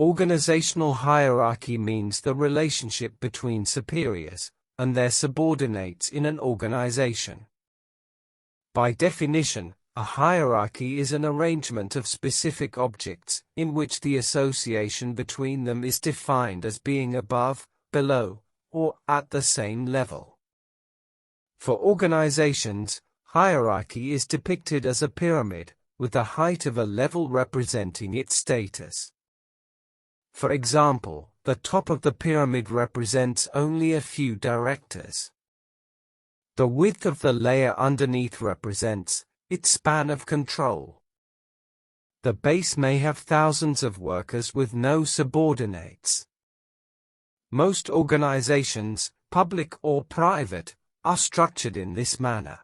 Organizational hierarchy means the relationship between superiors and their subordinates in an organization. By definition, a hierarchy is an arrangement of specific objects in which the association between them is defined as being above, below, or at the same level. For organizations, hierarchy is depicted as a pyramid, with the height of a level representing its status. For example, the top of the pyramid represents only a few directors. The width of the layer underneath represents its span of control. The base may have thousands of workers with no subordinates. Most organizations, public or private, are structured in this manner.